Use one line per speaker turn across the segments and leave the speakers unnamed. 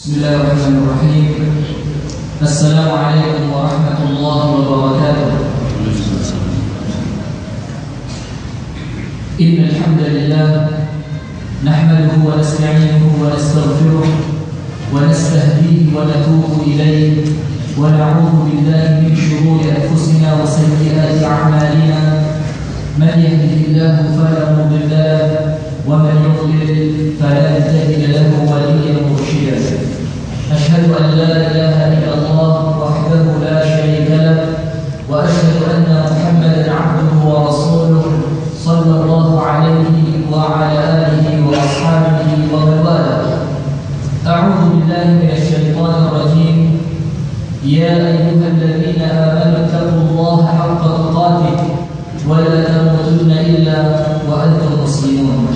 Bismillahirrahmanirrahim. Assalamualaikum warahmatullahi wabarakatuh. Innal hamdalillah nahmaduhu wa nasta'inuhu wa nastaghfiruh wa nastahdihi wa natubu ilayhi wa na'udzu billahi min shururi anfusina wa sayyiati a'malina. Man yahdihillahu fala mudilla lahu wa man yudlil fala tajida lahu waliyyan murshida. أشهد أن لا إله إلا الله وحده لا شريك له وأشهد أن محمدا عبده ورسوله صلى الله عليه وعلى آله وأصحابه ومن والاه. أعوذ بالله من الشيطان الرجيم. يا أيها الذين آمنوا اتقوا الله حق تقاته ولا تموتن إلا وأنتم مسلمون.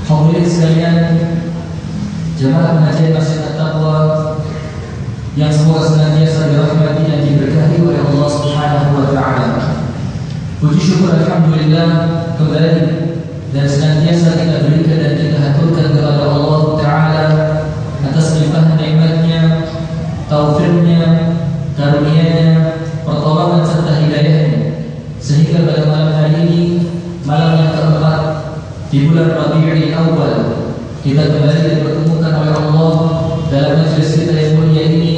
Hadirin sekalian, jemaah pengajian Masjid At-Taqwa yang semoga senantiasa dirahmati dan diberkahi oleh Allah Subhanahu wa taala. Puji syukur alhamdulillah kembali dan senantiasa kita berikan dan kita haturkan kepada Allah taala atas limpahan nikmatnya, taufiknya, karunia-Nya, pertolongan serta hidayahnya, sehingga pada malam hari ini, malam yang keempat di bulan Rabiul Awal, kita kembali dipertemukan oleh Allah dalam majlis kita yang mulia ini,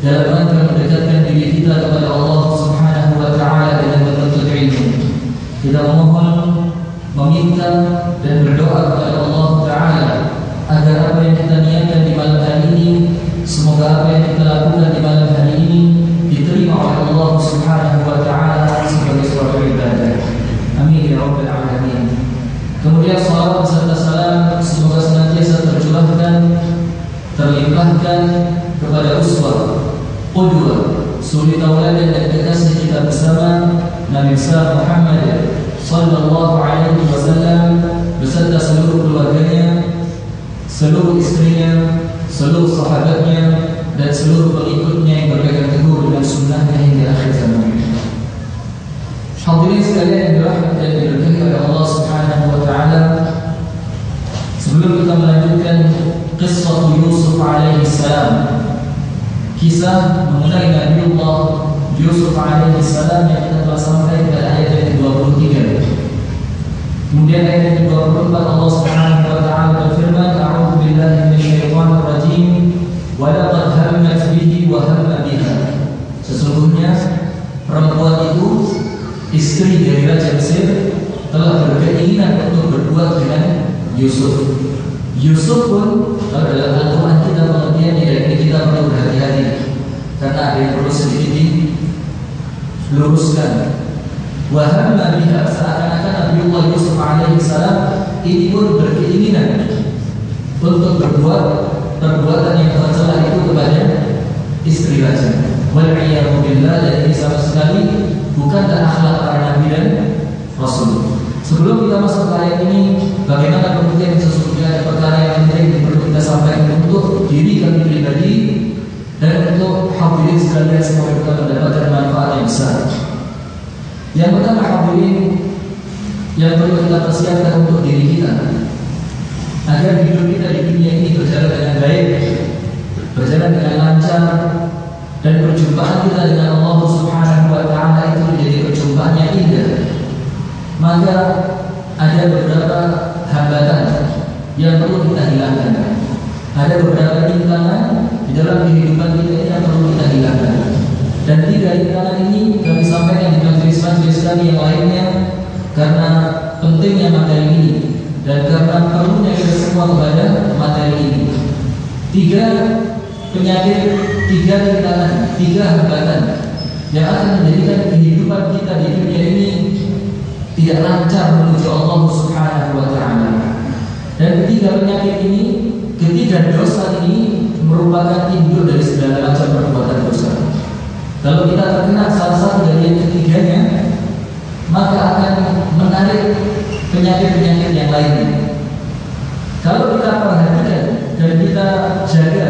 dalam rangka mendekatkan diri kita kepada Allah Subhanahu wa taala dengan menuntut ilmu. Kita memohon, meminta dan berdoa kepada Allah taala agar apa yang kita niatkan di malam hari ini, semoga apa yang kita lakukan di malam hari ini diterima oleh Allah Subhanahu wa taala sebagai suatu ibadah. Amin ya rabbal alamin. Kemudian salawat beserta salam semoga senantiasa tercurahkan, terlimpahkan kepada uswah, qudwah, suri tauladan dan kekasih kita bersama Nabi besar Muhammad sallallahu alaihi wasallam beserta seluruh keluarganya, seluruh istrinya, seluruh sahabatnya dan seluruh pengikutnya yang berpegang teguh dengan sunnahnya hingga akhir zaman. Hadirin sekalian yang dirahmati dan diberkahi oleh Allah Subhanahu wa taala, sebelum kita melanjutkan kisah Yusuf alaihi salam, kisah mengenai Nabiullah Yusuf alaihi salam yang kita telah sampai pada ayat yang ke-23. Kemudian ayat yang ke-24 Allah Subhanahu wa taala berfirman, a'udzu billahi minasyaitonir rajim, wa laqad hammat bihi wa hamma biha. Sesungguhnya perempuan itu, istri dari Raja Mesir, telah berkeinginan untuk berbuat dengan Yusuf. Yusuf pun, kalau dalam Al-Quran kita pengertiannya dan ini kita perlu berhati-hati karena ada yang perlu sedikit diluruskan. Wahamma biha, seakan-akan Nabiullah Yusuf alaihi salam ini pun berkeinginan untuk berbuat perbuatan yang tercela itu kepada istri raja. Wal'iyadu billah, dan ini sama sekali bukanlah akhlak para nabi dan rasul. Sebelum kita masuk ke ayat ini, bagaimana pengertian sesungguhnya ada perkara yang penting yang perlu kita sampaikan untuk diri kami pribadi dan untuk hadirin sekalian semoga kita mendapatkan manfaat yang besar. Yang pertama, hadirin, yang perlu kita persiapkan untuk diri kita agar hidup kita di dunia ini berjalan dengan baik, berjalan dengan lancar, dan perjumpaan kita dengan Allah Subhanahu wa taala itu menjadi perjumpaan yang indah. Maka ada beberapa hambatan yang perlu kita hilangkan. Ada beberapa rintangan di dalam kehidupan kita ini yang perlu kita hilangkan. Dan 3 rintangan ini kami sampaikan di majelis-majelis kami yang lainnya karena pentingnya materi ini dan karena perlunya kita semua kepada materi ini. 3 penyakit, 3 rintangan, 3 hambatan yang akan menjadikan kehidupan kita di dunia ini tidak lancar menuju Allah Subhanahu wa taala. Dan ketiga penyakit ini, ketiga dosa ini merupakan timbul dari segala macam perbuatan dosa. Kalau kita terkena salah satu dari yang ketiganya, maka akan menarik penyakit-penyakit yang lainnya. Kalau kita perhatikan dan kita jaga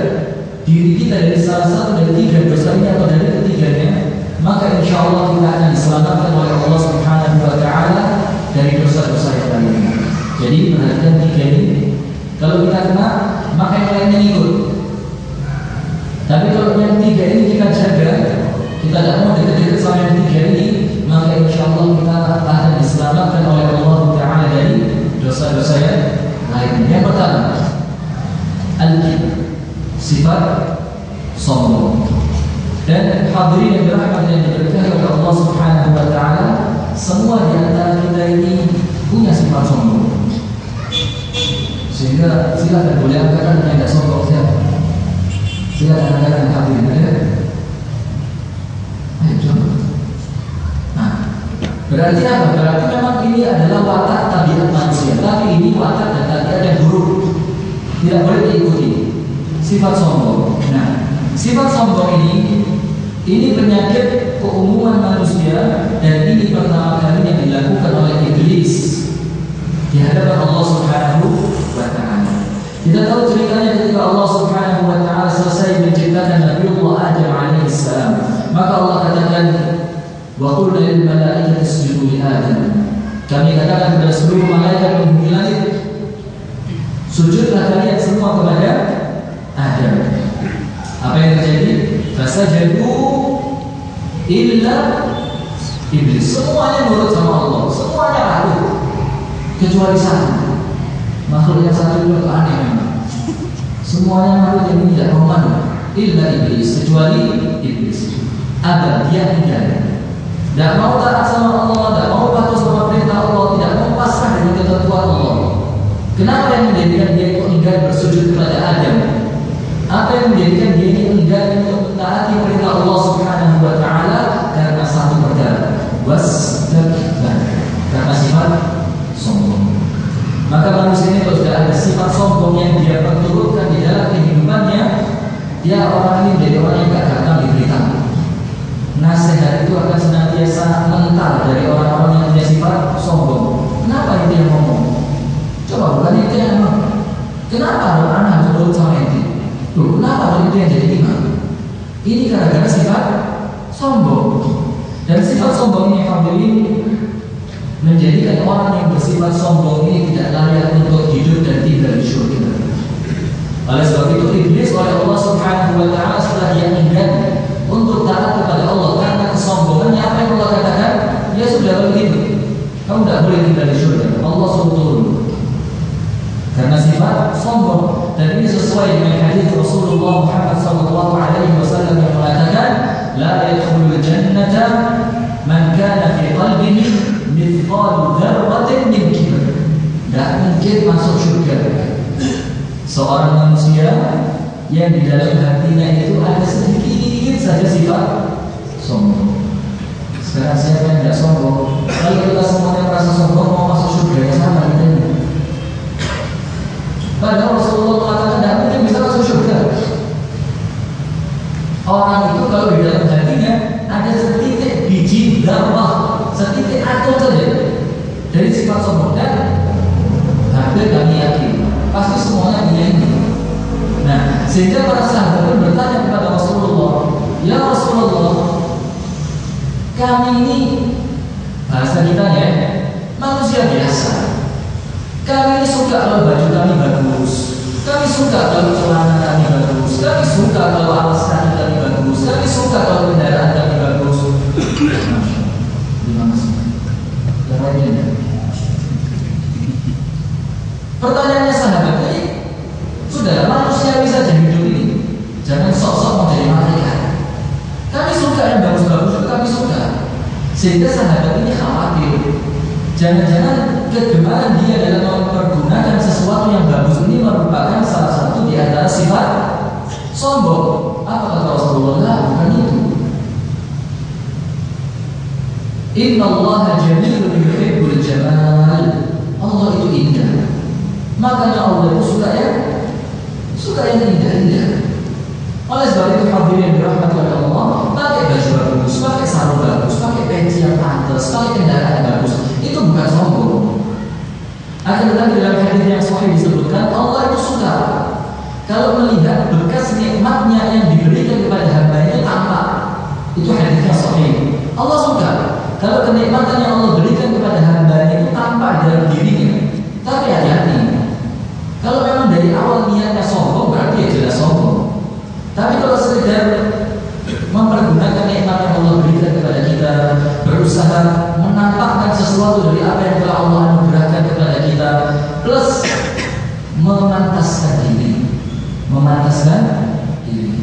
diri kita dari salah satu dari 3 dosa ini atau dari ketiganya, maka insya Allah kita akan diselamatkan oleh Allah Subhanahu wa taala dari dosa-dosa yang lainnya. Jadi perhatikan 3 ini. Kalau kita kena, maka yang lainnya ikut. tiga ini kita jaga, kita tidak mau dekat-dekat sama yang tiga ini, maka insya Allah kita akan diselamatkan oleh Allah Taala dari dosa-dosa yang lain. Yang pertama, al-kibr, sifat sombong. Dan hadirin yang dirahmati dan diberkahi oleh Allah Subhanahu wa taala, semua di antara kita ini punya sifat sombong. Sehingga silakan boleh angkatan yang tidak sombong siapa? Silakan angkatan hadirin ada? Ayo coba. Nah, berarti apa? Berarti memang ini adalah watak tabiat manusia. Tapi ini watak dan tabiat yang buruk, tidak boleh diikuti. Sifat sombong. Nah, sifat sombong ini penyakit keumuman manusia, dan ini pertama kali yang dilakukan oleh iblis di hadapan Allah Subhanahu wa taala. Kita tahu ceritanya ketika Allah Subhanahu wa taala selesai menciptakan Nabiullah Adam alaihi salam, maka Allah katakan, "Wa qulna lil malaikati isjudu li Adam." Kami katakan kepada seluruh malaikat penghuni langit, sujudlah kalian semua kepada Adam. Apa yang terjadi? Fasajadu illa iblis. Semuanya nurut sama Allah, semuanya patuh kecuali satu. Makhluk yang satu itu aneh memang. Semuanya makhluk yang tidak mau manut, illa iblis, kecuali iblis. Ada dia tidak mau taat sama Allah, tidak mau patuh sama perintah Allah, tidak mau pasrah dengan ketentuan Allah. Kenapa yang menjadikan dia itu enggan bersujud kepada Adam? Apa yang menjadikan dia ini enggan untuk mentaati perintah Allah Subhanahu wa taala? Karena satu perkara, wastakbar, karena sifat sombong. Maka manusia ini kalau sudah ada sifat sombong yang dia perturutkan di dalam kehidupannya, dia orang ini menjadi orang yang gak gampang diberitahu. Nasihat itu akan senantiasa mental dari orang-orang yang punya sifat sombong. Kenapa itu yang ngomong? Coba bukan itu yang ngomong. Kenapa orang harus nurut sama itu? Loh, kenapa itu yang jadi imam? Ini gara-gara sifat sombong. Dan sifat sombong ini hadirin menjadikan orang yang bersifat sombong ini tidak layak untuk hidup dan tinggal di surga. Oleh sebab itu iblis oleh Allah Subhanahu wa taala setelah dia enggan untuk taat kepada Allah karena kesombongannya, apa yang Allah katakan? Ya sudah begitu, kamu tidak boleh tinggal di surga. Allah suruh turun karena sifat sombong. Dan ini sesuai dengan hadis Rasulullah Muhammad sallallahu alaihi wasallam yang mengatakan, la yadkhulul jannata man kana fi qalbihi mithqal dzarratin min kibr. Tidak mungkin masuk surga seorang manusia yang di dalam hatinya itu ada sedikit saja sifat sombong. Sekarang siapa yang tidak sombong? Kalau kita semuanya merasa sombong, mau masuk surga ya sama kita ini. Padahal Rasulullah mengatakan tidak mungkin bisa masuk surga. Orang itu kalau di dalam hatinya ada setitik biji dzarrah, setitik atom saja dari sifat sombong, dan hampir kami yakin pasti semuanya punya ini. Nah, sehingga para sahabat pun bertanya kepada Rasulullah, ya Rasulullah, kami ini bahasa kita ya manusia biasa. Kami ini suka kalau baju kami bagus, kami suka kalau celana kami bagus, kami suka kalau alas kaki kami bagus, kami suka kalau kendaraan kami bagus. Terima kasih. Yang lainnya. Pertanyaannya sahabat tadi, sudah manusiawi saja hidup ini, jangan sok-sok mau jadi malaikat. Kami suka yang bagus-bagus, kami suka. Sehingga sahabat ini khawatir, jangan-jangan kegemaran dia dalam mempergunakan sesuatu yang bagus ini merupakan salah satu di antara sifat sombong. Apa kata Rasulullah? Bukan itu. Inna Allah jamilun yuhibbul jamal. Allah itu indah. Makanya Allah itu suka yang indah-indah. Oleh sebab itu hadirin yang dirahmati oleh Allah, pakai baju bagus, pakai sarung bagus, pakai peci yang pantas, pakai kendaraan yang bagus, itu bukan sombong. Akan tetapi dalam hadis yang sahih disebutkan Allah itu suka kalau melihat bekas nikmatnya yang diberikan kepada hamba-Nya tampak. Itu hadisnya sahih. Allah suka kalau kenikmatan yang Allah berikan kepada hamba-Nya itu tampak dalam dirinya. Tapi hati-hati, kalau memang dari awal niatnya sombong, berarti ya jelas sombong. Tapi kalau sekedar memantaskan diri.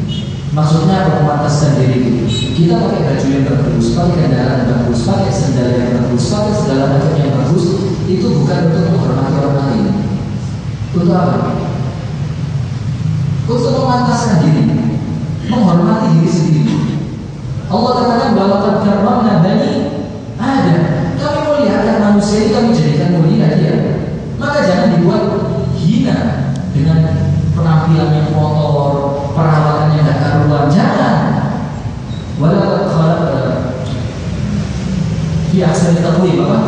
Maksudnya apa memantaskan diri itu? Kita pakai baju yang bagus, pakai kendaraan yang bagus, pakai sandal yang bagus, pakai segala macam yang bagus, itu bukan untuk menghormati orang lain. Untuk apa? Untuk memantaskan diri, menghormati diri sendiri. Allah katakan bahwa karramna bani Adam. Kami muliakan manusia ini, kami jadikan mulia dia. Maka jangan dibuat hina dengan penampilan yang kotor, perawatan yang tidak karuan. Jangan. Wala khalaq fi ahsani taqwim apa?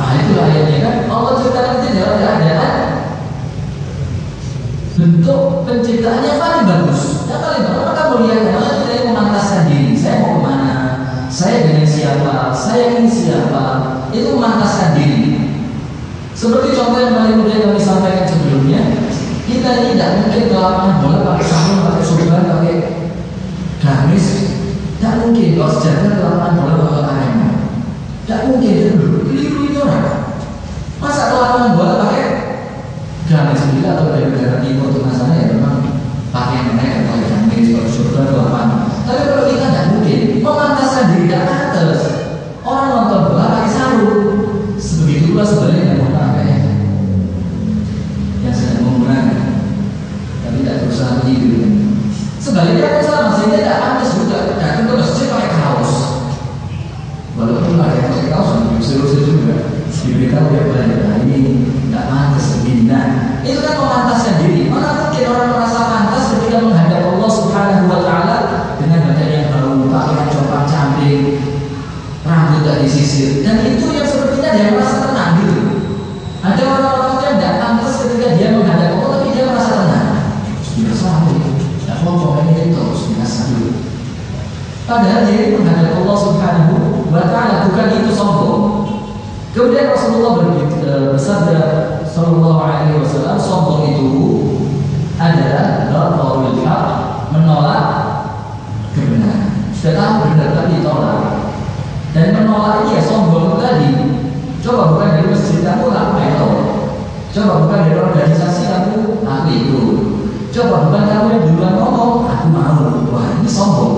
Itu ayatnya kan. Allah ceritakan itu dalam keadaan bentuk penciptaan yang paling bagus. Yang paling bagus maka muliakan. Maka kita yang memantaskan diri. Saya mau kemana? Saya dengan siapa? Saya ini siapa? Itu memantaskan diri. Seperti contoh yang paling mudah yang kami sampaikan sebelumnya, kita ini tidak mungkin ke lapangan bola pakai sarung, pakai sorban, pakai gamis. Tidak mungkin kalau sejajar ke lapangan bola pakai arema. Tidak mungkin. Keliru itu orang. Masa ke lapangan bola pakai gamis bila atau dari negara timur untuk masalah ya memang pakaian mereka pakai gamis, pakai sorban ke lapangan. Tapi kalau kita tidak mungkin memantaskan diri, tidak pantas. Orang nonton bola pakai sarung. Sebegitu pula sebenarnya yang sedang menggunakan, tapi tidak berusaha begitu. Sebaliknya pun sama, sehingga tidak pantas juga datang ke masjid pakai kaos. Walaupun ada yang pakai kaos, seru-seru juga. Diberitahu ya nah ini tidak pantas begini. Nah, itu kan memantaskan diri. Mana mungkin orang merasa pantas ketika menghadap Allah Subhanahu Wa Taala dengan badan yang baru, pakaian compang camping, rambut tak disisir, dan itu yang sepertinya dia merasa tenang gitu. Ada orang-orang yang tidak pantas ketika dia menghadap Allah, tapi dia merasa tenang. Biasa tidak kelompok ini terus biasa dulu. Padahal dia menghadap Allah Subhanahu Wa Taala, bukan itu sombong. Kemudian Rasulullah bersabda Sallallahu Alaihi Wasallam, sombong itu adalah ghafarul haq, menolak kebenaran. Sudah tahu benar tapi ditolak. Dan menolak ini ya sombong tadi. Coba bukan dari masjid kamu aku melo. Coba bukan dari organisasi kamu aku ikut. Coba bukan kamu yang duluan ngomong aku mau. Wah ini sombong.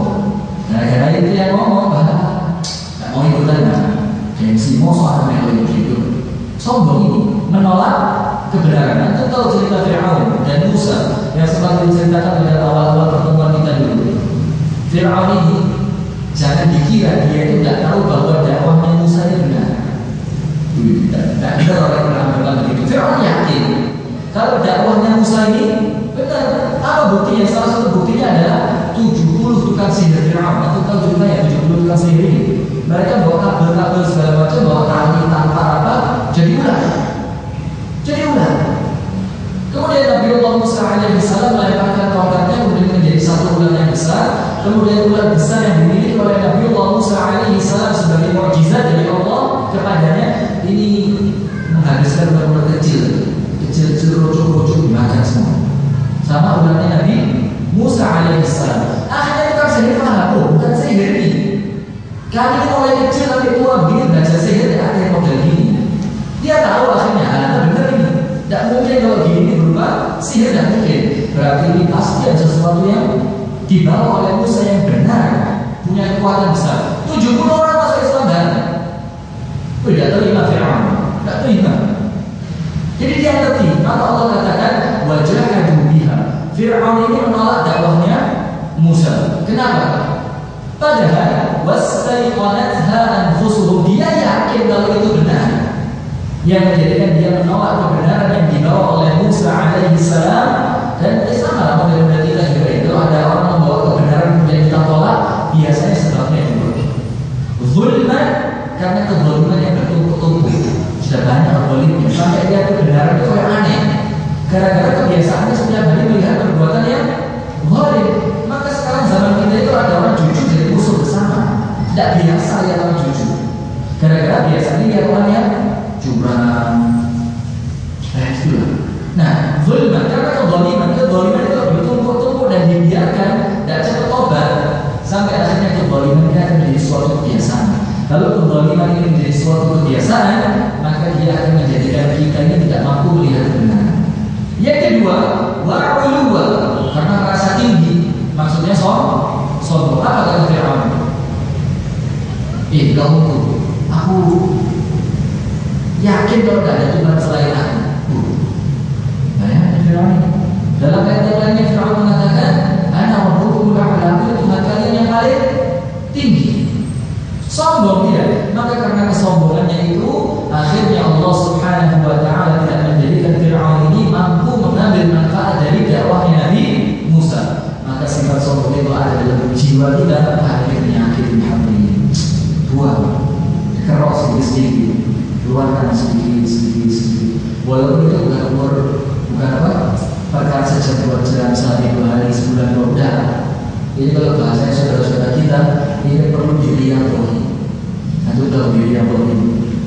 Gara-gara itu yang ngomong nggak mau ikutan ya. Gengsi mau soal melo itu. Sombong ini menolak kebenaran. Itu tahu cerita Fir'aun dan Musa yang sempat diceritakan pada awal-awal pertemuan kita dulu. Fir'aun ini jangan dikira dia itu tidak tahu bahwa dakwahnya Musa itu benar. Tidak ada orang yang pernah berkata begitu. Fir'aun yakin kalau dakwahnya Musa ini benar. Apa buktinya? Salah satu buktinya adalah 70 tukang sihir Fir'aun. Atau tahu juga ya 70 tukang sihir ini. Mereka bawa kabel-kabel segala macam, bawa tali tanpa apa, jadi ular. Jadi ular. Kemudian Nabiullah Musa alaihissalam melemparkan tongkatnya kemudian menjadi satu ular yang besar. Kemudian ular besar yang dimiliki oleh Nabiullah Musa alaihissalam sebagai mukjizat dari Allah kepadanya ini menghabiskan ular kecil, rocok-rocok dimakan semua. Sama ularnya Nabi Musa alaihissalam. Akhirnya tukang sihir paham, bukan sihir ini. Kami mulai kecil tapi tua begini belajar sihir ada yang model gini. Dia tahu akhirnya benar ini. Tidak mungkin kalau gini berubah sihir, tidak mungkin. Berarti ini pasti ada sesuatu yang dibawa oleh Musa yang benar, punya kekuatan besar. 70 orang masuk Islam dan tidak terima Fir'aun, tidak terima. Jadi dia ngerti. Maka Allah katakan wajahadu biha. Fir'aun ini menolak dakwahnya Musa. Kenapa? Padahal wastaiqanatha anfusuhum, dia yakin kalau itu benar. Yang menjadikan dia menolak kebenaran yang dibawa oleh Musa alaihissalam. Dan sama model-model kita juga itu ada orang membawa kebenaran kemudian kita tolak, biasanya sebabnya itu zulman, karena kezaliman yang bertumpuk-tumpuk. Sudah banyak kezaliman sampai dia kebenaran itu kayak aneh. Gara-gara kebiasaannya setiap hari melihat perbuatan yang zalim. Maka sekarang zaman kita itu ada orang jujur jadi musuh bersama. Tidak biasa lihat orang jujur. Gara-gara biasanya lihat orang yang curang. Itulah. Nah, zulman karena kezaliman itu bertumpuk-tumpuk dan dibiarkan, tidak cepat tobat sampai akhirnya kezaliman ini akan menjadi suatu kebiasaan. Kalau kezaliman ini menjadi suatu kebiasaan, maka dia akan menjadikan kita ini tidak mampu melihat Yang kedua, wa'uluwa, karena merasa tinggi, maksudnya sombong. Apa kata Fir'aun? Kamu, aku yakin kalau tidak ada Tuhan selain aku. Bayangkan Fir'aun. Dalam ayat yang lainnya Fir'aun mengatakan, ana rabbukumul a'la, aku Tuhan kalian yang paling tinggi. Sombong dia. Maka karena kesombongannya itu, akhirnya Allah Subhanahu wa ta'ala tidak menjadikan Fir'aun ini mampu mengambil manfaat dari dakwahnya Nabi Musa. Maka sifat sombong itu ada dalam jiwa kita, akhirnya penyakit hati. Buang, kerok sedikit-sedikit, keluarkan sedikit-sedikit. Walaupun itu bukan apa, perkara saja 2 jam, sehari, 2 hari, sebulan, 2 bulan. Ini kalau bahasanya saudara-saudara kita, ini perlu diriantohi. Itu tahu diriantohi.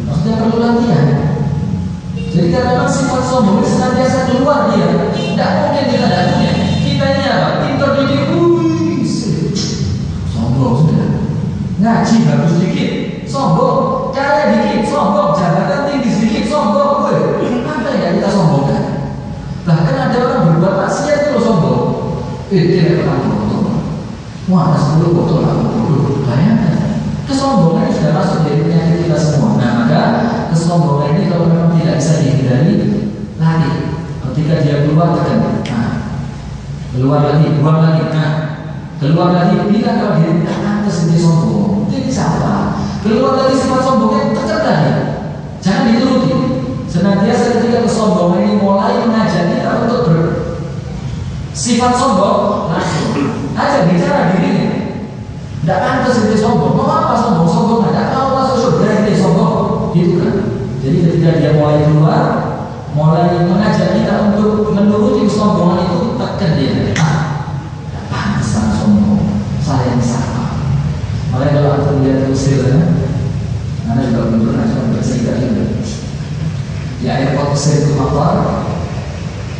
Maksudnya perlu latihan. Jadi karena memang sifat sombong ini senantiasa keluar dia. Tidak mungkin kita tidak punya. Kita ini apa? Pintar dikit, sombong sudah. Ngaji bagus dikit, sombong. Kaya dikit, sombong. Jabatan tinggi sedikit, sombong. Apa yang kita sombongkan? Bahkan ada orang berbuat maksiat itu sombong. Dia pernah botol. Wah, 10 botol lah. Bayangkan. Kesombongan sudah masuk dari penyakit kita semua. Nah, maka kesombongan ini kalau memang tidak bisa dihindari, lari. Ketika dia keluar, tekan. Keluar lagi, buang lagi. Keluar lagi, bila kalau dia tidak pantas jadi sombong, jadi siapa? Keluar lagi sifat sombongnya, tekan lagi. Jangan dituruti. Senantiasa ketika kesombongan ini mulai mengajak kita untuk bersifat sombong, langsung ajak bicara diri ini. Tidak pantas jadi sombong. Mau apa sombong? Sombong tidak mau masuk surga jadi sombong. Gitu kan? Jadi ketika dia mulai keluar, mulai mengajak kita untuk menuruti kesombongan itu, tekan dia. Saya yang sama. Makanya kalau aku melihat Mesir, Anda juga belum pernah bercerita juga. Di airport Mesir itu Qatar,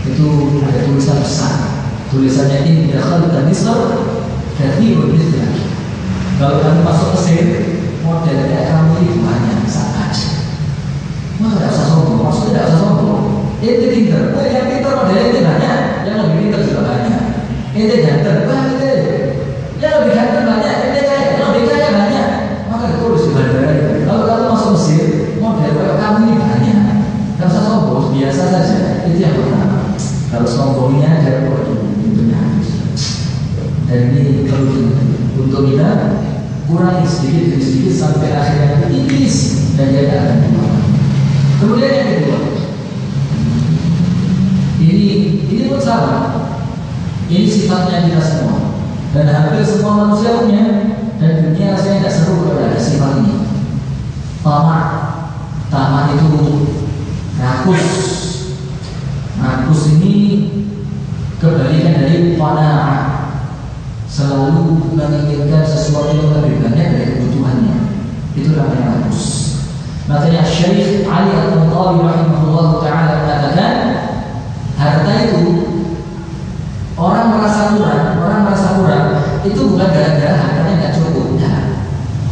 itu ada tulisan besar. Tulisannya ini dakhalta Misr kathirun mithla. Kalau kamu masuk Mesir, model kayak kamu itu banyak sangat. Maka tidak usah sombong. Maksudnya tidak usah sombong. Ente pintar, yang pintar modelnya itu banyak, yang lebih pintar juga banyak. Ente ganteng, yang lebih ganteng banyak, yang lebih kaya banyak. Maka ditulis di bandara itu. Kalau kamu masuk Mesir, model kayak kamu ini banyak. Tidak usah sombong, biasa saja. Itu yang pertama. Kalau sombongnya jangan pintunya habis. Dan ini perlu untuk kita kurangi sedikit demi sedikit sampai akhirnya tipis dan dia akan keluar. Kemudian yang kedua, ini pun sama. Ini sifatnya kita semua. Dan hampir semua manusia punya. Dan dunia rasanya tidak seru kalau ada sifat ini. Tamak itu rakus. Rakus ini kebalikan dari qanaah. Selalu menginginkan sesuatu yang lebih banyak dari kebutuhannya. Itu namanya rakus. Makanya Syekh Ali Al-Muntari rahimahullah ta'ala mengatakan, harta itu orang merasa kurang itu bukan gara-gara hartanya tidak cukup.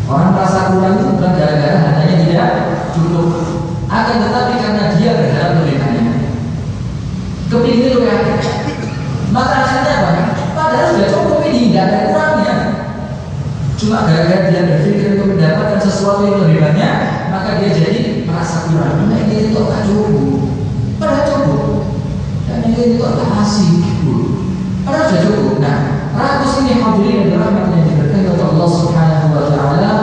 Orang merasa kurang itu bukan gara-gara hartanya tidak cukup, akan tetapi karena dia berharap lebih banyak, kepingin lebih banyak. Maka akhirnya apa? Padahal sudah cukup ini, tidak ada kurangnya. Cuma gara-gara dia berpikir untuk mendapatkan sesuatu yang lebih banyak, maka dia jadi merasa kurang. Nah, ini itu tak cukup, padahal cukup. Dan ini itu tak asik, padahal sudah cukup. Nah, rakus ini hadirin dan rahmat yang diberkahi oleh Allah Subhanahu wa ta'ala,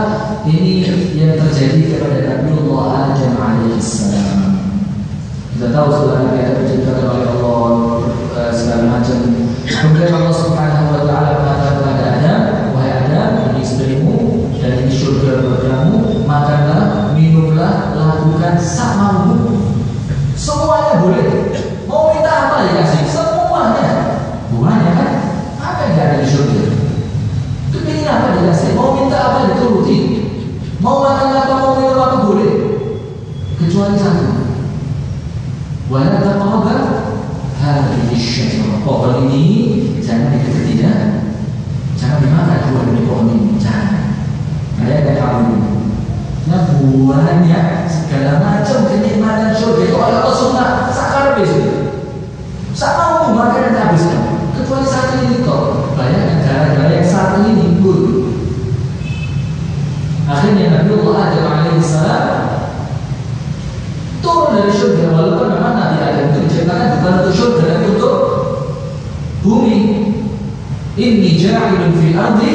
ini yang terjadi kepada Nabiullah Adam alaihissalam. Kita tahu setelah Nabi Adam diciptakan oleh Allah segala macam. Kemudian Allah Subhanahu wa ta'ala mengatakan kepada Adam, wahai Adam, ini istrimu dan ini surga berkamu, makanlah, minumlah, lakukan semaumu. Semuanya boleh. Mau minta apa dikasih? Semuanya. Bukannya kan? Apa yang ada di surga? Kepingin apa dikasih? Mau minta apa dituruti? Mau makan apa, mau minum apa boleh. Kecuali satu. Wala taqrabu hadhihi asy-syajarah. Pohon ini jangan dekat-dekat, jangan dimakan buah dari pohon ini. Jangan. Ada yang kayak ini. Nah, buahnya segala macam kenikmatan surga itu Allah sunnah sakar besok. Inni ja'ilun fil ardi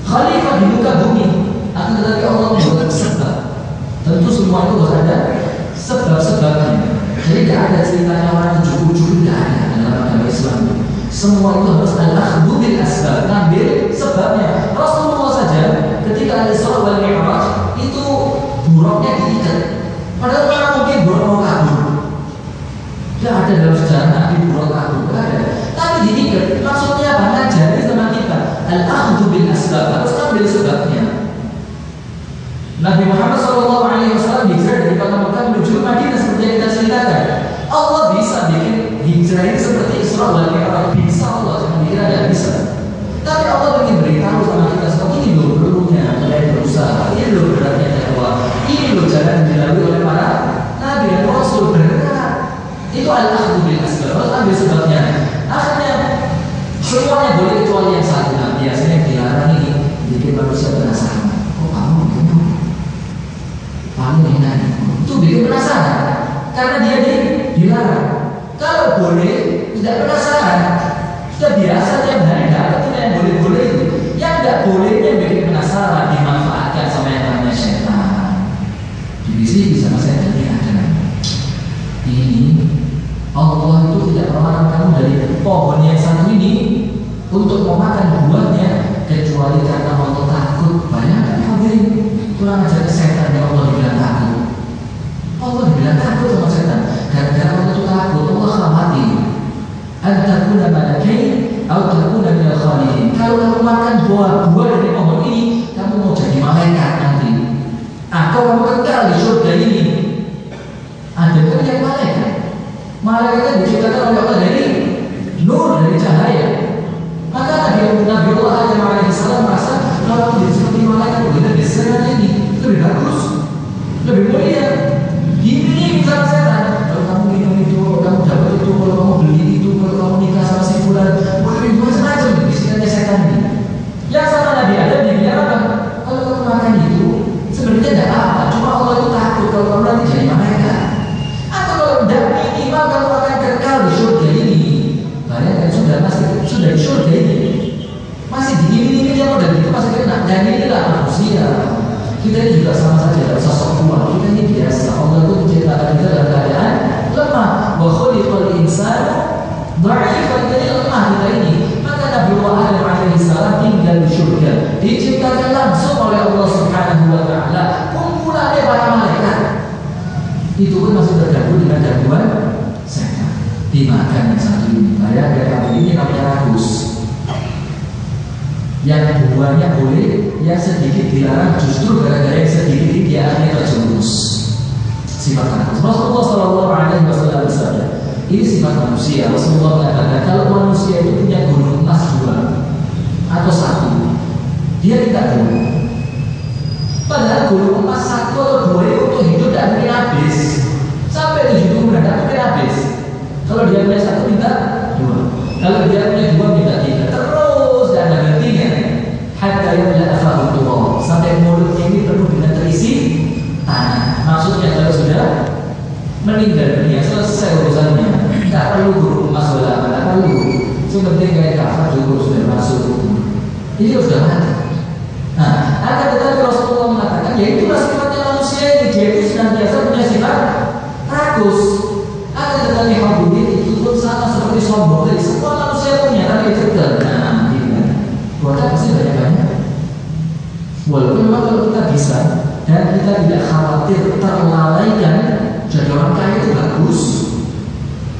khalifah di muka bumi. Akan tetapi Allah membuat sebab. Tentu semua itu harus ada sebab-sebabnya. Jadi tidak ada ceritanya orang ujuk-ujuk, tidak ada dalam agama Islam. Semua itu harus al-akhdhu bil asbab, ngambil sebabnya. Rasulullah saja ketika Al-Isra wal Mi'raj itu buruknya diikat. Padahal orang mungkin buruk mau kabur. Tidak ada dalam sejarah Nabi buruk kabur, tidak ada. Tapi diikat. Maksudnya apa? Ngajari sama kita al-akhdhu bil asbab, harus ambil sebabnya. Nabi Muhammad SAW hijrah dari kota Mekah menuju Madinah seperti yang kita ceritakan. Allah bisa bikin hijrah ini seperti Isra wal Mi'raj, bisa Allah, jangan dikira tidak bisa. Tapi Allah ingin beritahu sama kita semua, ini loh perlunya kalian berusaha, ini loh beratnya dakwah, ini loh jalan dilalui oleh para Nabi dan Rasul berat. Itu al-akhdhu bil asbab, harus ambil sebabnya. Akhirnya semuanya boleh kecuali yang satu. Nah, biasanya dilarang ini bikin manusia penasaran. Kok kamu begini? Kamu enak, itu bikin penasaran karena dia dilarang. Kalau boleh tidak penasaran, sudah biasa tiap hari dapat yang boleh-boleh itu. Yang tidak boleh yang bikin penasaran, dimanfaatkan sama yang namanya setan. Di sini bisa setan ini ada. Ini Allah itu tidak melarang kamu dari pohon yang satu ini untuk memakan buahnya kecuali karena Allah takut. Banyak hadirin kurang ajar setan yang Allah bilang takut. Allah bilang takut sama setan. Gara-gara Allah itu takut, Allah khawatir. Antakuna malakain atau takuna minal khalidin. Kalau kamu makan buah-buah dari pohon ini, kamu mau jadi malaikat nanti. Atau kamu kekal di surga ini. Ada pun yang malaikat. Malaikat diciptakan oleh Allah dari nur, dari cahaya. Maka Nabi Allah Adam alaihissalam merasa kalau menjadi seperti malaikat lebih besar ini, lebih bagus, lebih mulia. Ini sama setan. Kalau kamu minum itu, kamu dapat itu, kalau kamu beli itu, kalau kamu nikah sama si fulan, boleh macam-macam. Isinya setan ini. Yang sama Nabi Adam dibilang apa? Kalau kamu makan itu, sebenarnya tidak apa. Cuma Allah itu takut kalau kamu nanti jadi malaikat. Atau kalau tidak minimal kamu akan kekal di surga ini. Bayangkan sudah di surga ini. Masih diiming-iming yang udah gitu masih kena. Dan inilah manusia. Kita ini juga sama saja, tidak usah sok kuat. Kita ini biasa. Allah itu menciptakan kita dalam keadaan lemah. Wa khuliqal insan dha'ifan, jadi lemah kita ini. Maka Nabi Adam alaihissalam tinggal di surga, diciptakan langsung oleh Allah Subhanahu wa taala. Kumpulannya para malaikat. Itu pun masih terganggu dengan gangguan setan. Dimakan yang satu ini. Bayangkan ini namanya ragus. Yang buahnya boleh, yang sedikit dilarang, justru gara-gara yang sedikit ini dia akhirnya terjerumus. Sifat rakus. Rasulullah SAW bersabda, ini sifat manusia. Rasulullah mengatakan kalau manusia itu punya gunung emas 2 atau 1, dia tidak boleh. Padahal gunung emas 1 atau 2 itu untuk hidup tidak mungkin habis. Sampai 7 tahun tidak mungkin habis. Kalau dia punya 1 minta 2, kalau dia punya 2 minta 3, terus tidak ada berhentinya. Hatta yamla afahu turab, sampai mulutnya ini penuh dengan terisi tanah. Maksudnya kalau sudah meninggal dunia selesai urusannya, tidak perlu guru emas wala tidak perlu. Seperti kayak kafir cukup sudah masuk. Ini sudah mati. Nah, akan tetapi Rasulullah mengatakan, ya itulah sifatnya manusia ini. Dia itu senantiasa punya sifat rakus. Akan tetapi hadirin itu pun sama seperti sombong. Jadi semua manusia punya, tapi cegah. Nah, buatnya pasti banyak-banyak. Walaupun memang kalau kita bisa dan kita tidak khawatir terlalaikan, jadi orang kaya itu bagus,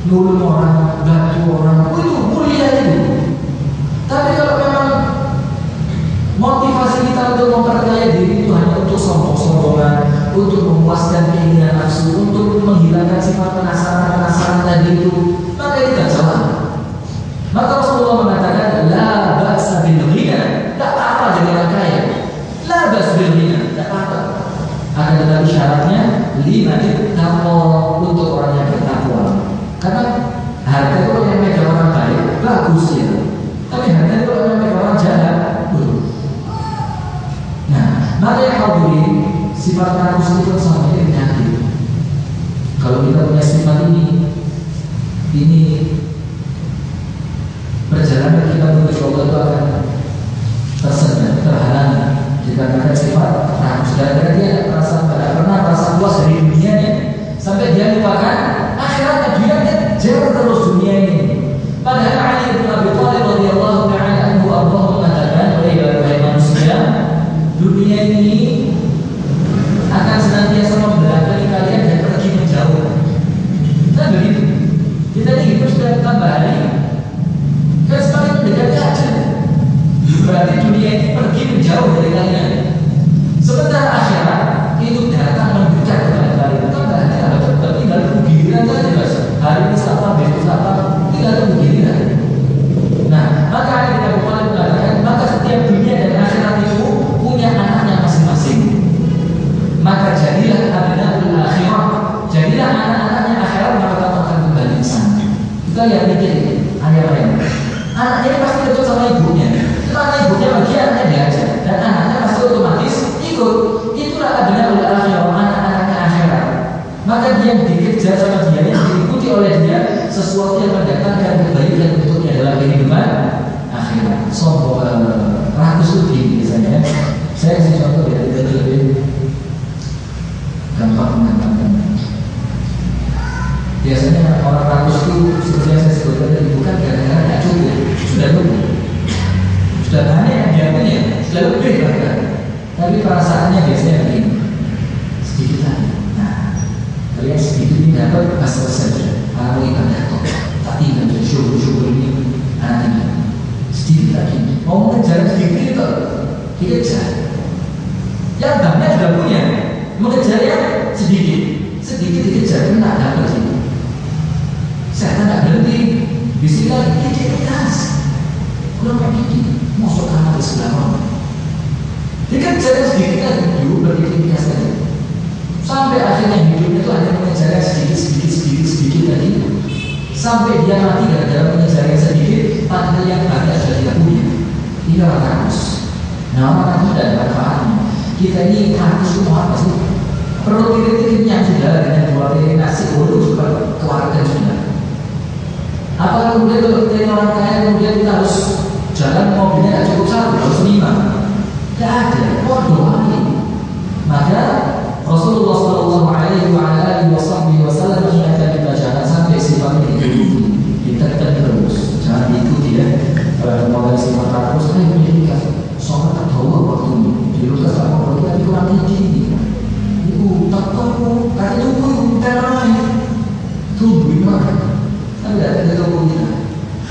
nulung orang, bantu orang, itu mulia itu. Tapi kalau memang motivasi kita untuk memperkaya diri itu hanya untuk sombong-sombongan, untuk memuaskan keinginan nafsu, untuk menghilangkan sifat penasaran tadi itu, maka itu tidak salah. Maka Rasulullah mengatakan, la ba'sa bil ghina, tak apa jadi orang kaya. La ba'sa bil ghina, tak apa. Akan tetapi syaratnya 5 taqwa, untuk orang yang bertakwa. Karena harta kalau yang megang orang baik bagus ya. Tapi harta kalau yang megang orang jahat buruk. Nah, maka yang hadirin, sifat rakus itu sama penyakit. Kalau kita punya sifat ini perjalanan kita menuju Allah itu akan Sudah dia tidak pernah merasa puas dari dunianya sampai dia lupakan akhiratnya. Dia kejar terus dunia ini. Padahal Ali bin Abi Thalib radhiyallahu ta'ala anhu Allah mengatakan, wahai manusia, dunia ini akan senantiasa membelakangi kalian dan pergi menjauh. Kan begitu. Kita ini hidup sudah tambah hari, kan semakin mendekati ajal. Berarti dunia ini pergi menjauh dari kalian. Sementara akhirat itu datang mendekat kepada kalian. Tambah hari, tambah tinggal giliran saja mas. Hari ini siapa, besok siapa, tinggal tunggu giliran. Nah, maka ada kita mengatakan, maka setiap dunia dan akhirat itu punya anaknya masing-masing. Maka jadilah abnaul akhirah, jadilah anak-anaknya akhirat, maka kamu akan kembali ke sana. Kita lihat mikir ayat-ayat. Anaknya ini pasti cocok sama ibunya. Karena ibunya bagi anaknya diajar, dan anaknya pasti otomatis ikut. Itulah abnaul akhirah, anak-anaknya akhirat. Maka dia yang dikejar sama dia, yang diikuti oleh dia, sesuatu yang mendatangkan kebaikan untuknya dalam kehidupan akhirat. Ratus lebih misalnya. Saya kasih contoh ya, lebih gampang mengamalkan. Biasanya orang rakus itu seperti yang saya sebutkan tadi, bukan gara-gara tidak cukup, sudah cukup, sudah banyak yang dia punya, sudah lebih bahkan. Tapi perasaannya biasanya begini, sedikit lagi. Nah, kalian sedikit ini dapat pasal saja. Kalau ibadah kok, tak tinggal syukur ini anak tinggal sedikit lagi. Mau mengejar sedikit itu dikejar. Yang banyak sudah punya, mengejarnya sedikit dikejar, tidak dapat itu. Saya tidak berhenti, bismillah dikit keras, kurang dikit, masuk kamar di sebelah mana? Dikejar sedikit lagi, dulu berdikit saja, sampai akhirnya hidupnya itu hanya mengejar sedikit lagi, sampai dia mati gara-gara mengejar sedikit, padahal yang banyak sudah tidak punya. Ini orang rakus. Nah, orang rakus tidak ada manfaatnya. Kita ini rakus itu mau apa sih? Perlu kenyang sudah dengan 2 piring nasi bolu supaya keluarga sudah. Apa kemudian kalau kita orang kaya kemudian kita harus jalan mobilnya tidak cukup 1, harus 5? Tidak ada. Doa ini. Maka Rasulullah SAW mengingatkan kita jangan sampai sifat ini diikuti, ditekan terus, jangan diikuti ya. Kalau mau dari sifat rakus, saya menjadikan sholat terbawa waktunya. Di luar sama waktu tapi kurang tinggi. Ibu tak tahu, kata tunggu, terangnya tungguin mana? Tapi tidak tunggu kita.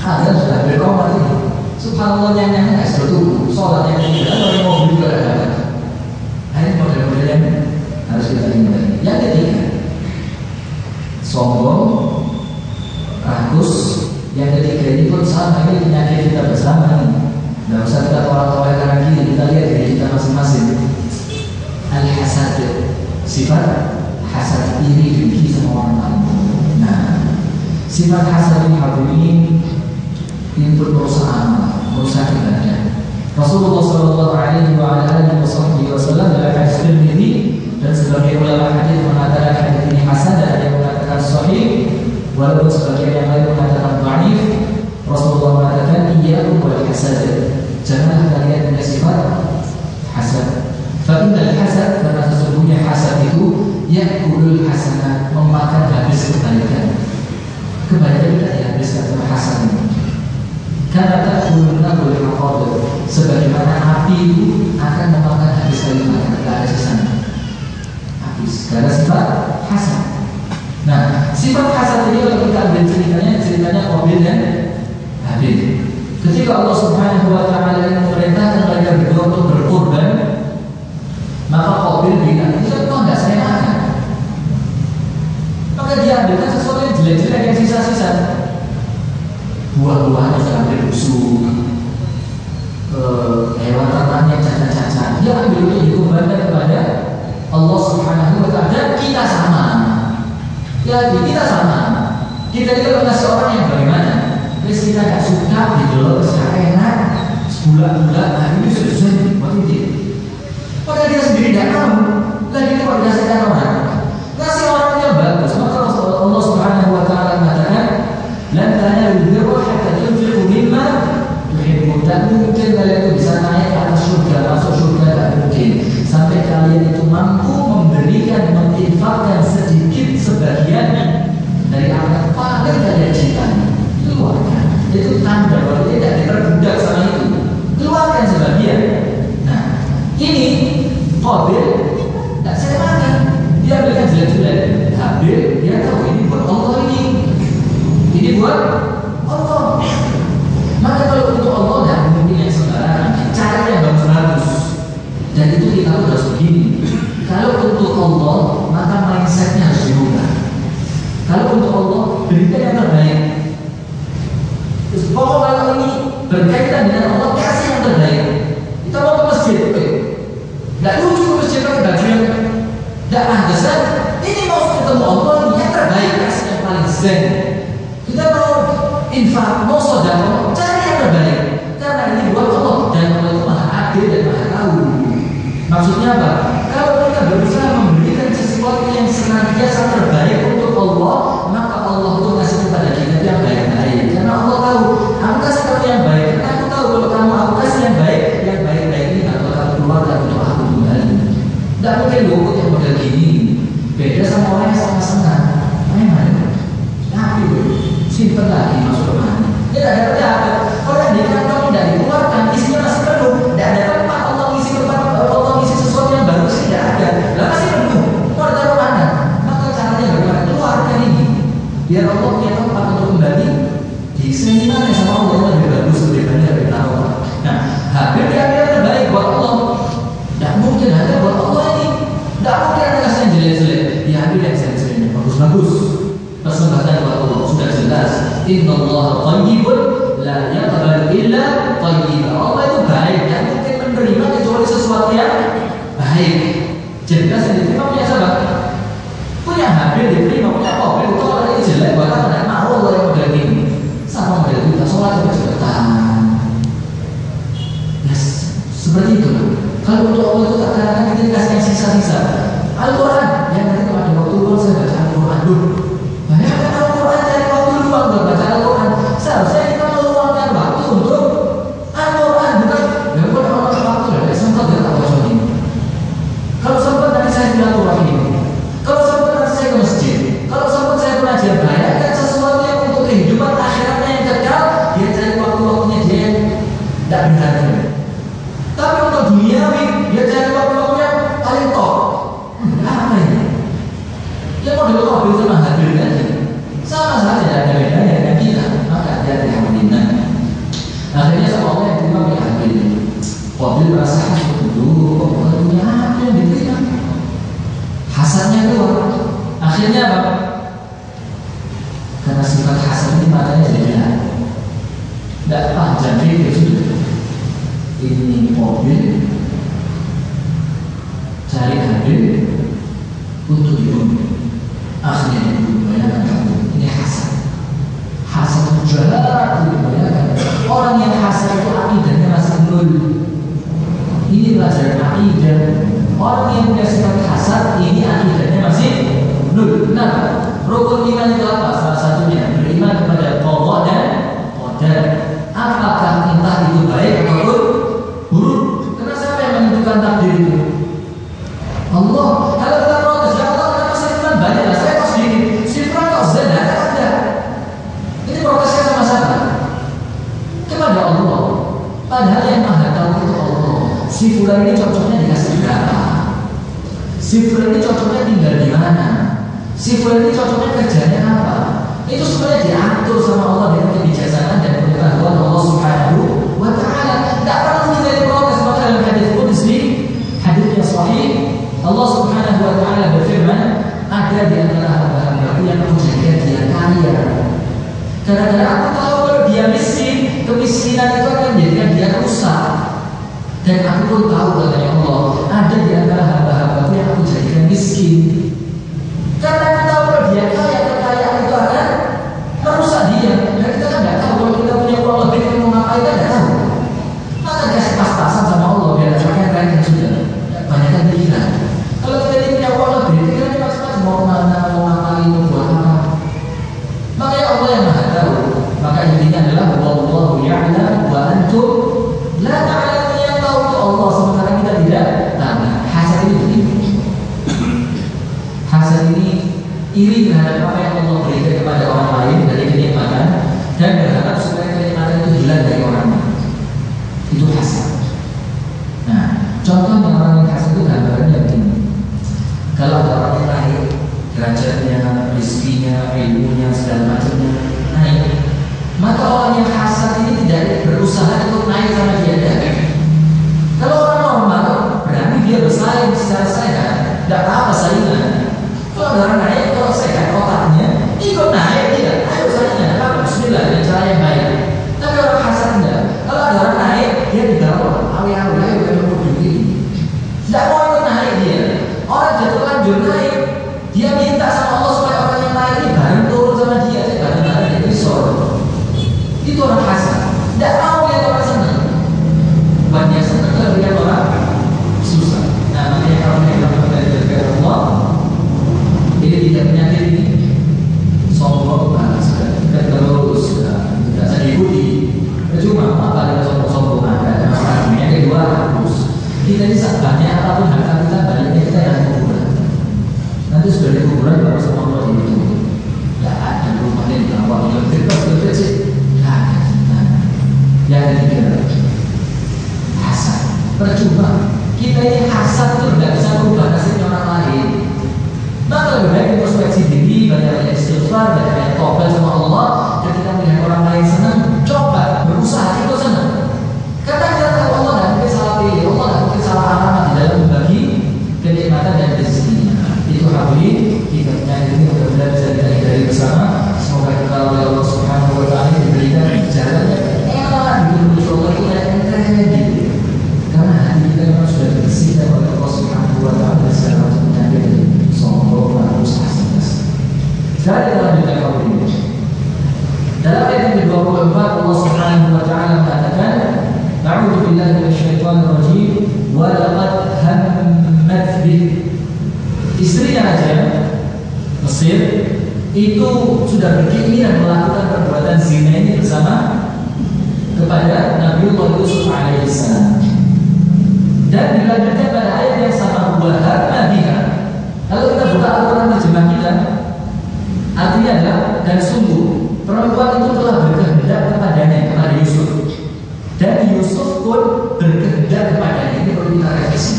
Ada sudah berkomar ini. Subhanallah yang tidak sudah tunggu. Sholat yang tidak ada yang mau juga ada. Ini model-model yang harus kita hindari. Yang ketiga, sombong, rakus. Yang ketiga ini pun sama, ini penyakit kita bersama nih. Tidak usah kita tolak-tolak kanan kiri, kita lihat diri kita masing-masing. Al-hasad, sifat hasad, iri dengki sama orang lain. Nah, sifat hasad ini hadirin itu perusahaan, merusak ibadah. Rasulullah SAW dalam hadis Tirmidzi dan sebagai ulama hadis mengatakan hadis ini hasan dan ada yang mengatakan sahih, walaupun sebagian yang lain mengatakan dhaif. Rasulullah mengatakan iyyakum wal hasad, janganlah kalian punya sifat hasad. Fa innal hasad, karena sesungguhnya hasad itu ya'kulul hasanat, memakan habis kebaikan. Kebaikan tidak dihabiskan sama hasad ini. Karena ta'kuluna boleh maqadir, sebagaimana api itu akan memakan habis kalimat, tidak ada sisanya. Habis karena sifat hasad. Nah, sifat hasad ini kalau kita ambil ceritanya Qabil dan Habil. Ketika Allah Subhanahu wa taala memerintahkan mereka berdua untuk berkorban, maka Qabil bilang, "Itu kok enggak saya makan." Maka dia ambilkan sesuatu yang jelek-jelek yang sisa-sisa. Buah-buahan yang sampai busuk, hewan ternak yang cacat-cacat, dia ambil untuk dikorbankan kepada Allah Subhanahu wa taala. Dan kita sama. Ya, kita sama. Kita itu mengasih orang yang bagaimana? Terus kita tidak suka, dijual, secara enak, sebulan-bulan, nah ini selesai, waktu itu. Padahal dia sendiri tidak tahu. Lagi itu dikasihkan orang. Kasih orang yang bagus. Maka Allah Subhanahu wa taala mengatakan, "Lan tanalul birra hatta tunfiqu mimma tuhibbun." Tak mungkin kalian itu bisa naik ke atas surga, masuk surga tak mungkin sampai kalian itu itu tanda bahwa dia tidak diperbudak sama itu. Keluarkan sebagian. Nah, ini Qabil tidak saya makan. Dia berikan jelek-jelek. Habil dia tahu ini buat Allah ini buat Allah. Maka kalau untuk Allah tidak mungkin yang sembarangan, cara yang bagus-bagus. Dan itu kita harus begini. Kalau untuk Allah, maka mindsetnya harus dirubah. Kalau untuk Allah, berikan yang terbaik. Terus pokoknya kalau ini berkaitan dengan Allah, kasih yang terbaik. Kita mau ke masjid, tidak lucu ke masjid pakai baju yang tidak pantesan. Ini mau ketemu Allah, ini yang terbaik, kasih yang paling zen. Kita mau infak, mau sedekah, cari yang terbaik. Karena ini buat Allah dan Allah itu maha adil dan maha tahu. Maksudnya apa? Kalau kita berusaha memberikan sesuatu yang senantiasa terbaik untuk Allah, maka Allah itu kasih kepada kita yang baik-baik. Karena Allah tahu, aku kasih kamu yang baik. Karena aku tahu kalau kamu aku kasih yang baik-baik ini atau kamu keluar dan untuk aku kembali. Tidak mungkin luput yang model gini. Beda sama orang yang sama senang. Memang, tapi simpen lagi masuk ke mana? Dia tidak ada apa. Orang di kantong tidak dikeluarkan, isinya masih penuh. Tidak ada tempat Allah isi tempat Allah isi sesuatu yang bagus tidak ada. Lah masih penuh. Mau taruh mana? Maka caranya bagaimana? Keluarkan ini. Biar Allah punya tempat untuk kembali. Diisi mana sama Allah yang lebih bagus lebih banyak lebih tahu. Nah, hampir dia terbaik buat Allah. Tidak mungkin ada buat Allah ini. Tidak mungkin ada kasih yang jelek-jelek. Ya hampir yang jelek-jeleknya bagus-bagus. Persembahkan buat Allah sudah jelas. Innallaha thayyibun la yaqbalu illa thayyiban. Allah itu baik, tidak mungkin menerima kecuali sesuatu yang baik. Jelas yang diterima punya siapa? Punya Habil diterima, punya Qabil. Kalau orang ini jelek, bahkan tidak mau Allah yang model ini. Sama model kita sholat juga cepetan. Yes, seperti itu. Kalau untuk Allah itu kadang-kadang kita dikasih yang sisa-sisa. Al-Quran, yang nanti kalau ada waktu luang saya baca Al-Quran dulu. Banyak kan Al-Quran cari waktu luang buat baca Al-Quran. Seharusnya kita meluangkan waktu untuk Al-Quran, bukan? Ya bukan orang waktu ya, sempat dia tak baca ini. Kalau sempat nanti saya silaturahmi ini. Kalau sempat nanti saya ke masjid. Kalau sempat saya pengajian banyak kan sesuatu yang untuk kehidupan akhiratnya yang kekal. Dia cari waktu-waktunya dia yang tidak berharga. Tapi untuk duniawi dia cari waktu-waktunya paling top. Apa ini? Dia model Qabil sama Habil tadi sama saja, tidak ada bedanya dengan kita. Maka dia tidak menghina. Akhirnya sama Allah yang terima punya Habil. Qabil merasa dulu kok punya apa yang diterima. Hasannya keluar. Akhirnya apa? Karena sifat hasan ini matanya beda. Tidak panjang pikir sudah. Ini Qabil cari Habil untuk dibunuh. Akhirnya dibayangkan kamu ini Hasan. Hasan jahat dibayangkan. Orang yang Hasan itu akidahnya masih nol. Ini pelajaran akidah. Orang yang punya sifat Hasan ini akidahnya masih nol. Kenapa? Rukun iman itu apa? Salah satunya beriman kepada qadha dan qadar. Apakah entah itu baik ataupun buruk? Karena siapa yang menentukan takdir itu? Allah. Kalau kita protes, ya Allah, kenapa saya iman banyak lah? Saya kok sedikit. Sifat kok zina ada. Ini protesnya sama siapa? Kepada Allah. Padahal yang maha tahu itu Allah. Si fulan ini cocoknya dikasih berapa? Si fulan ini cocoknya tinggal di mana? Si fulan ini cocoknya kerjanya apa? Itu sebenarnya diatur sama Allah dengan kebijaksanaan dan pengetahuan Allah Subhanahu wa Ta'ala. Tidak perlu kita diprotes. Maka dalam hadis qudsi, hadis yang sahih, Allah Subhanahu wa Ta'ala berfirman, ada di antara hamba-hambaku yang aku jaga dia kaya. Karena aku tahu kalau dia miskin, kemiskinan itu akan menjadikan dia rusak. Dan aku pun tahu katanya Allah, ada di antara hamba-hambaku yang aku jadikan miskin. Karena aku tahu kalau dia kaya, kekayaan itu akan merusak dia. Dan kita kan tidak tahu kalau kita punya uang lebih, kita mau ngapain, kita tidak tahu. Maka kasih pas-pasan sama Allah biar pakai yang sudah banyak pikiran. Kalau kita punya uang lebih, kita pas-pasan mau kemana, mau ngapain, mau buat apa. Makanya Allah yang maha tahu. Maka intinya adalah wallahu ya'lam wa antum la ta'lamun. Yang tahu itu Allah, sementara kita tidak tahu. Hasil ini begini. Maka orang yang hasad ini tidak berusaha untuk naik sama dia. Kalau orang normal berani dia bersaing secara sehat, tidak apa-apa saingan. Kalau orang naik, kalau sehat otaknya ikut naik dia, ayo saingan, apa bismillah dengan cara yang baik. Tapi orang hasad tidak. Kalau ada orang naik, dia di bawah, awe-awe, ayo kita mau begini. Tidak mau ikut naik dia. Orang jatuh lanjut naik, dia minta sama Allah supaya orang yang naik ini bareng turun sama dia, saya bareng naik dia risol. Itu orang hasad. Tidak mau lihat orang senang. Banyak senang kalau lihat orang susah. Nah, makanya kalau kita belajar Allah, ini tidak penyakit ini sombong, dan terus tidak bisa diikuti. Cuma apa kita sombong ada masalah. Yang kedua harus kita ini banyak apapun harta kita baliknya kita yang kuburan. Nanti sudah di kuburan baru sama Allah itu. Tidak ada rumahnya di bawah yang bebas sih. Yang ketiga hasad. Percuma kita ini hasad itu tidak bisa berubah nasibnya orang lain. Maka lebih baik introspeksi diri, banyak istighfar, banyak tobat sama Allah. Ketika melihat orang lain senang, coba berusaha itu senang. Karena kita tahu Allah tidak mungkin salah pilih, Allah tidak mungkin salah alamat di dalam membagi kenikmatan dan rezekinya. Itu habis kita menyanyi ini mudah-mudahan bisa kita hindari bersama. Semoga kita oleh Allah Subhanahu Wa Taala diberikan jalan yang enak di dunia Allah itu yang enteng. Karena hati kita memang sudah dibersihkan oleh Allah Subhanahu Wa Taala dari segala macam penyakit sombong, harus hasad. Sekarang kita lanjutkan kalau ini. Dalam ayat yang ke-24 Allah Subhanahu Wa Taala mengatakan, "A'udzu billahi minasyaitonir rajim wa laqad hammat bih." Istrinya Raja Mesir itu sudah berkeinginan melakukan perbuatan zina ini bersama kepada Nabiullah Yusuf alaihissalam. Dan dilanjutkan pada ayat yang sama, wa hamma biha. Kalau kita buka Al-Quran terjemah kita, artinya adalah dan sungguh perempuan itu telah berkehendak kepadanya, kepada Yusuf. Dan Yusuf pun berkehendak kepadanya. Ini perlu kita revisi.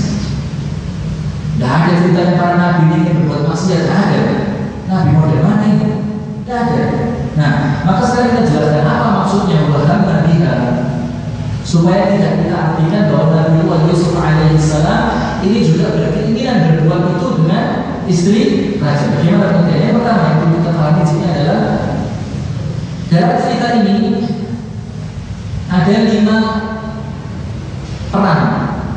Tidak ada ceritanya para nabi ini berbuat maksiat, tidak ada. Nabi model mana ini? Tidak ada. Nah, maka sekarang kita jelaskan apa maksudnya waham nabiha, supaya tidak kita artikan bahwa Nabiullah Yusuf alaihissalam ini juga berkeinginan berbuat itu dengan istri raja. Bagaimana pengertiannya? Yang pertama yang perlu kita pahami di sini adalah dalam cerita ini ada 5 peran,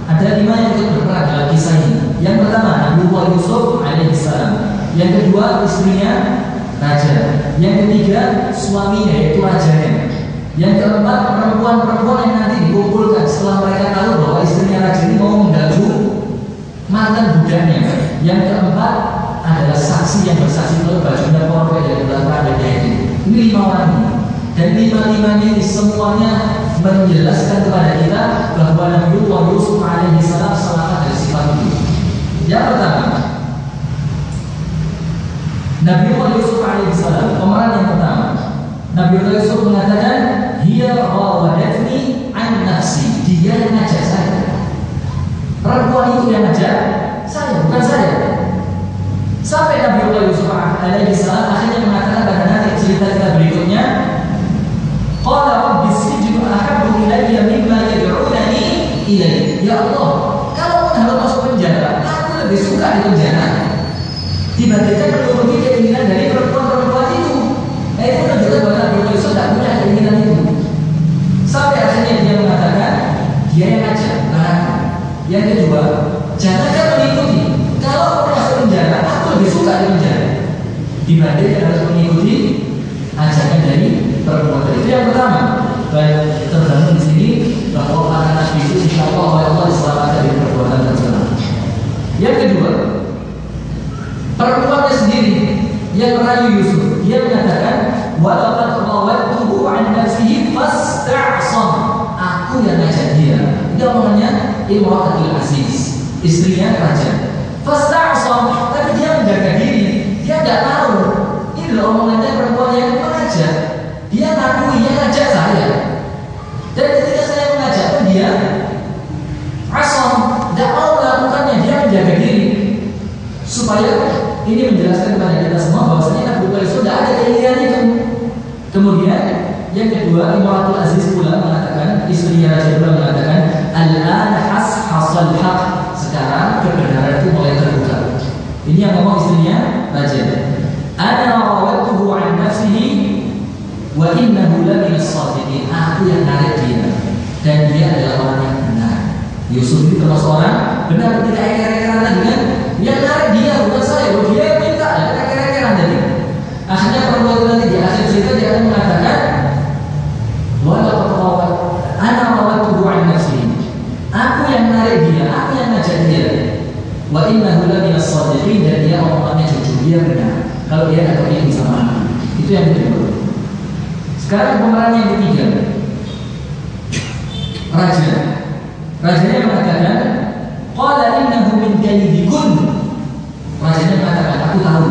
ada 5 yang ikut berperan dalam kisah ini. Yang pertama Nabiullah Yusuf alaihissalam, yang kedua istrinya raja, yang ketiga suaminya yaitu rajanya, yang keempat perempuan-perempuan yang nanti dikumpulkan setelah mereka tahu bahwa istrinya raja ini mau mengganggu mantan budaknya. Yang keempat adalah saksi yang bersaksi kalau bajunya korek dari belakang dan itu. Ini 5 orang ini. Dan 5-5 ini semuanya menjelaskan kepada kita bahwa Nabiullah Yusuf alaihissalam selamat dari sifat itu. Yang pertama, Nabiullah Yusuf alaihissalam, pemeran yang pertama, Nabiullah Yusuf mengatakan, "Hiya rawadatni an nafsi." Dia yang ngajak saya. Perempuan itu yang ngajak saya, bukan saya. Sampai Nabiullah Yusuf alaihissalam akhirnya mengatakan pada nanti cerita kita berikutnya, qala rabbi sijnu ahabbu ilayya mimma yad'unani ilayhi. Ya Allah, kalau pun harus masuk penjara, aku lebih suka di penjara dibandingkan menuruti keinginan dari perempuan-perempuan itu. Nah, itu menunjukkan bahwa Nabiullah Yusuf tidak punya keinginan itu. Sampai akhirnya dia mengatakan, dia yang ngajak, bukan aku. Yang kedua, jangan kan mengikuti. Kalau aku masuk penjara, aku lebih suka di penjara dibandingkan harus mengikuti ajakan dari perempuan. Itu yang pertama. Baik, terbangun di sini bahwa para nabi itu insya Allah oleh Allah diselamatkan dari perbuatan tercela. Yang kedua, perempuannya sendiri yang merayu Yusuf. Dia mengatakan, walaqad rawattuhu an nafsihi fasta'sam. Aku yang ngajak dia. Itu omongannya Imratul Aziz, istrinya raja. Fasta'sam, tapi dia menjaga diri. Dia tidak tahu. Ini adalah omongannya perempuan yang mengajak. Dia ngakui yang ngajak saya. Dan ketika saya mengajak pun dia asam, tidak mau melakukannya. Dia menjaga diri. Supaya ini menjelaskan kepada kita semua bahwasanya Nabiullah Yusuf tidak ada keinginan itu. Kemudian Yang kedua, Imratul Aziz pula mengatakan, istri raja pula mengatakan, al-an hasal haq, sekarang kebenaran itu mulai terbuka. Ini yang ngomong istrinya raja. Ana rawatuhu an nafsihi wa innahu la minas shadiqin. Aku yang narik dia dan dia adalah orang yang benar. Yusuf ini termasuk orang benar, tidak eker-ekeran lagi kan? Yang narik dia bukan saya, dia yang minta, tidak eker-ekeran tadi. Akhirnya perempuan itu nanti di akhir cerita dia akan mengatakan, ana rawatuhu an nafsihi. Aku yang narik dia, aku yang ngajak dia. Wa innahu la minas shadiqin, dan dia omongannya jujur, dia benar. Kalau dia tidak pergi sama aku. Itu yang kedua. Sekarang pemeran yang ketiga, raja. Rajanya mengatakan, qala innahu min kaydikun. Rajanya mengatakan, aku tahu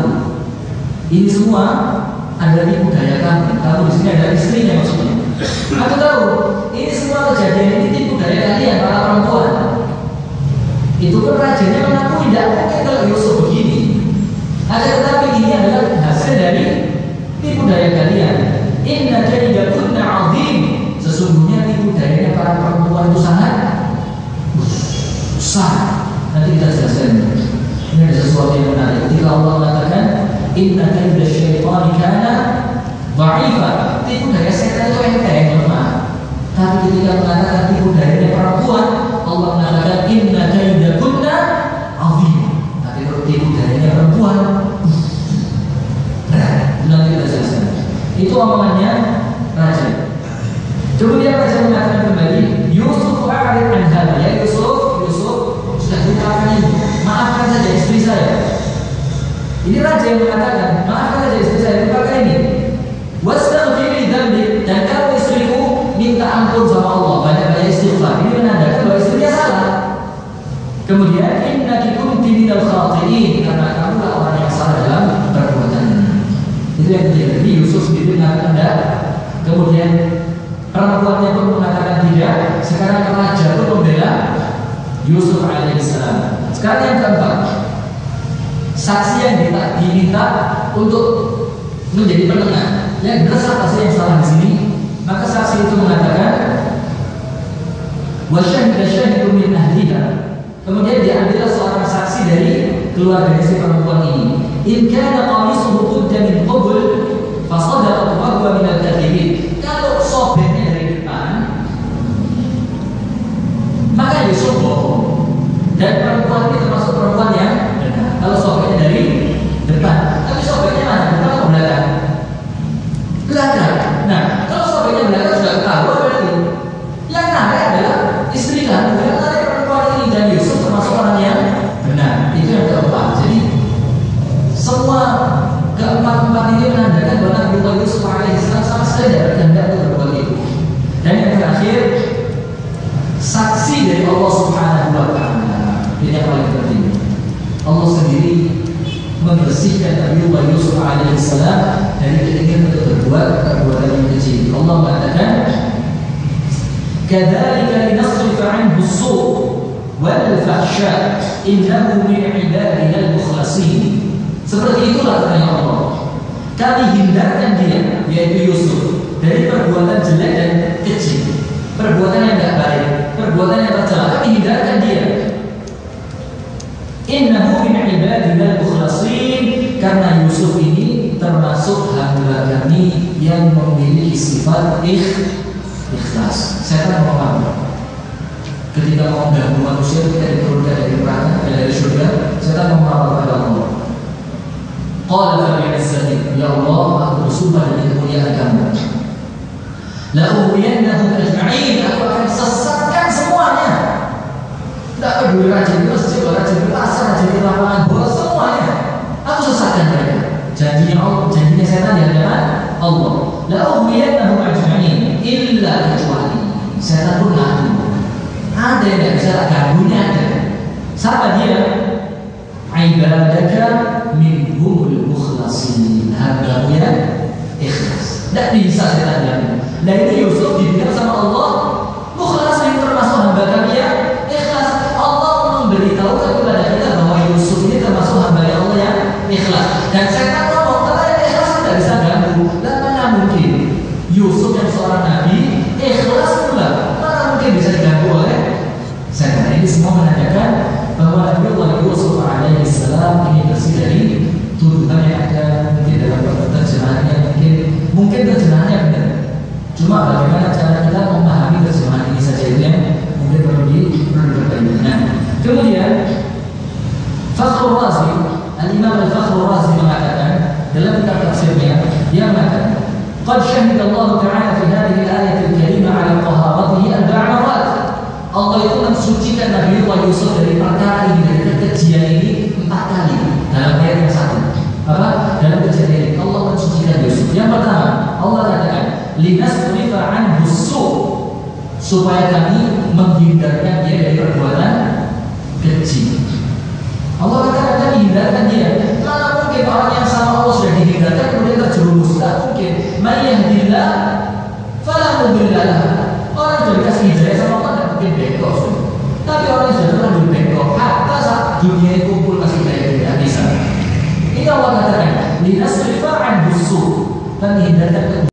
ini semua adalah tipu daya kamu. Kamu di sini adalah istrinya maksudnya. Aku tahu ini semua kejadian ini tipu daya kalian para perempuan. Itu pun rajanya mengaku tidak mungkin kalau Yusuf begini. Akan tetapi ini adalah hasil dari tipu daya kalian. Inna kaidakunna azim. Sesungguhnya tipu dayanya para perempuan itu sangat besar. Nanti kita jelaskan. Ini ada sesuatu yang menarik. Ketika Allah mengatakan, inna kaida syaitani kana dha'ifa. Tipu daya setan itu enteng, lemah. Tapi ketika mengatakan tipu dayanya perempuan, Allah mengatakan inna kaidakunna azim. Tapi kalau tipu dayanya perempuan, nanti kita jelaskan. Itu omongannya raja. Kemudian raja mengatakan kembali, Yusuf a'rid an hadha. Ya Yusuf sudah lupakan ini. Maafkan saja istri saya. Ini raja yang mengatakan, maafkan saja istri saya, lupakan ini. Wastaghfiri dzambik, dan kamu istriku minta ampun sama Allah, banyak-banyak istighfar. Ini menandakan bahwa istrinya salah. Kemudian innaki kunti minal khati'in, karena kamu orang yang salah dalam perbuatannya. Itu yang ketiga. Jadi Yusuf sendiri mengatakan tidak. Kemudian perempuannya pun mengatakan tidak. Sekarang raja pun membela Yusuf alaihissalam. Sekarang yang keempat, saksi yang diminta untuk menjadi penengah. Yang benar saksi yang salah di sini. Maka saksi itu mengatakan, wa syahida syahidun min ahliha. Kemudian diambillah seorang saksi dari keluarga si perempuan ini. In kana qamisuhu qudda min qabl fa sadaqat wa huwa min al-kadhibin. Kalau sobeknya dari depan, maka Yusuf bohong. Dan perempuan ini termasuk perempuan yang benar. Kalau sobeknya dari depan, tapi sobeknya mana? Depan atau belakang? Belakang. Nah, kalau sobeknya belakang sudah ketahuan berarti yang narik adalah istri kamu. Yang narik perempuan ini, dan Yusuf termasuk orang yang benar. Itu yang keempat. Jadi semua keempat-empat ini menandakan bahwa Nabi Yusuf alaihissalam sama sekali tidak berkehendak untuk berbuat itu. Dan yang terakhir, saksi dari Allah Subhanahu wa Ta'ala. Ini yang paling penting. Allah sendiri membersihkan Nabi Yusuf alaihissalam dari keinginan untuk berbuat perbuatan yang kecil. Allah mengatakan, "Kadzalika linasrifa 'anhu as-su' wal fahsya, innahu min 'ibadina al-mukhlasin." Seperti itulah kata Allah. Kami hindarkan dia, yaitu Yusuf, dari perbuatan jelek dan kecil, perbuatan yang tidak baik, perbuatan yang tercela. Kami hindarkan dia. Innahu min ibadina al-mukhlasin, karena Yusuf ini termasuk hamba kami yang memiliki sifat ikhlas. Setan mau apa? Ketika mau mengganggu manusia, ketika diturunkan dari neraka, dari surga, setan mau apa kepada Allah? Qala fabi'izzati, ya Allah, aku bersumpah dengan kemuliaan kamu, la ughwiyannahum ajma'in, aku akan sesatkan semuanya. Tidak peduli raja di masjid, raja di pasar, raja di lapangan bola, semuanya aku sesatkan mereka. Janjinya Allah, janjinya setan di hadapan Allah. La ughwiyannahum ajma'in, illa kecuali setan pun ngaku. Ada yang tidak bisa ganggunya ada. Siapa dia? Ibadaka minhumul mukhlasin, hambamu yang ikhlas. Tidak bisa setan ganggu. Nah ini Yusuf dibilang sama Allah, mukhlasin, termasuk hamba kami yang ikhlas. Allah memberitahukan kepada kita bahwa Yusuf ini termasuk hamba Allah yang ikhlas. Dan setan ngomong, kalau yang ikhlas tidak bisa ganggu. Lah mana mungkin Yusuf yang seorang nabi, ikhlas pula, mana mungkin bisa diganggu oleh setan. Ini semua menandakan bahwa Nabi Allah Yusuf alaihissalam ini bersih dari tuduhan yang ada mungkin dalam terjemahannya, mungkin terjemahannya benar. Cuma bagaimana cara kita memahami terjemahan ini saja yang mungkin perlu diperbaiki. Kemudian Fakhrul Razi, Al-Imam Al-Fakhrul Razi mengatakan dalam kitab tafsirnya, dia mengatakan qad syahida Allah Ta'ala fi hadhihi al-ayat al-karimah 'ala taharatihi arba'a marrat. Allah itu mensucikan Nabi Yusuf dari perkara ini, dari kekejian ini 4 kali dalam ayat yang satu. Apa? Dalam kejadian ini Allah mensucikan Yusuf. Yang pertama, Allah katakan linasrifa 'anhu su', supaya kami menghindarkan dia dari perbuatan keji. Allah katakan kami hindarkan dia. Mana mungkin orang yang sama Allah sudah dihindarkan kemudian terjerumus? Tidak mungkin. Man yahdillah fala mudilla lahu. Orang sudah dikasih hidayah sama Allah tidak mungkin bengkok. Tapi orang yang sudah terlanjur bengkok, hatta saat dunia itu kumpul masih tidak bisa. Ini Allah katakan linasrifa 'anhu su', kami hindarkan